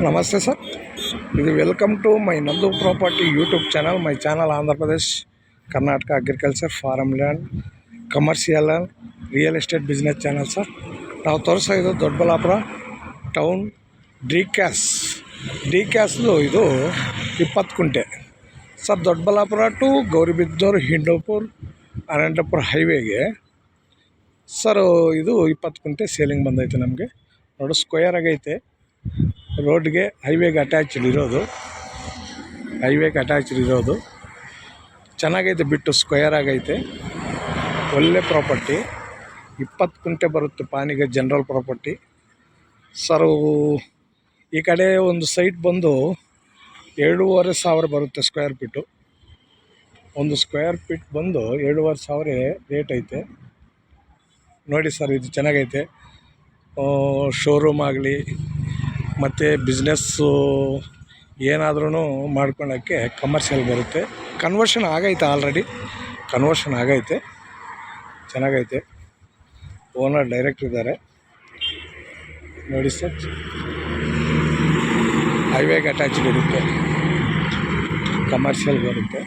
ನಮಸ್ತೆ ಸರ್. ಇದು welcome to my Nandu property YouTube channel. My channel Andhra Pradesh Karnataka agriculture farm land commercial and real estate business channel sir. ನಾವು ತೋರಿಸ್ತಾ ಇದು Doddaballapura town D ಕ್ಯಾಸ್ದು ಇದು 20 ಕುಂಟೆ ಸರ್. ದೊಡ್ಡಬಳ್ಳಾಪುರ ಟು ಗೌರಿಬಿದನೂರು ಹಿಂಡೂಪುರ ಅನಂತಪುರ ಹೈವೇಗೆ ಸರ್ ಇದು 20 ಕುಂಟೆ ಸೇಲಿಂಗ್ ಬಂದೈತೆ. ನಮಗೆ ನೋಡಿ ಸ್ಕ್ವೇರ್ ಆಗೈತೆ, ರೋಡ್ಗೆ ಹೈವೇಗೆ ಅಟ್ಯಾಚ್ಡ್ ಇರೋದು ಚೆನ್ನಾಗೈತೆ, ಬಿಟ್ಟು ಸ್ಕ್ವೇರ್ ಆಗೈತೆ, ಒಳ್ಳೆ ಪ್ರಾಪರ್ಟಿ. 20 ಕುಂಟೆ ಬರುತ್ತೆ ಪಾನಿಗೆ, ಜನರಲ್ ಪ್ರಾಪರ್ಟಿ ಸರ್. ಈ ಕಡೆ ಒಂದು ಸೈಟ್ ಬಂದು 7,500 ಬರುತ್ತೆ ಸ್ಕ್ವೇರ್ ಫೀಟು. ಒಂದು ಸ್ಕ್ವೇರ್ ಫೀಟ್ ಬಂದು 7,500 ರೇಟ್ ಐತೆ ನೋಡಿ ಸರ್. ಇದು ಚೆನ್ನಾಗೈತೆ, ಶೋರೂಮ್ ಆಗಲಿ ಮತ್ತು ಬಿಸ್ನೆಸ್ಸು ಏನಾದ್ರೂ ಮಾಡ್ಕೊಳ್ಳೋಕ್ಕೆ ಕಮರ್ಷಿಯಲ್ ಬರುತ್ತೆ. ಕನ್ವರ್ಷನ್ ಆಗೈತೆ, ಆಲ್ರೆಡಿ ಕನ್ವರ್ಷನ್ ಆಗೈತೆ, ಚೆನ್ನಾಗೈತೆ. ಓನರ್ ಡೈರೆಕ್ಟ್ ಇದ್ದಾರೆ ನೋಡಿ ಸರ್. ಹೈವೇಗೆ ಅಟ್ಯಾಚ್ಡ್ ಇರುತ್ತೆ, ಕಮರ್ಷಿಯಲ್ ಬರುತ್ತೆ.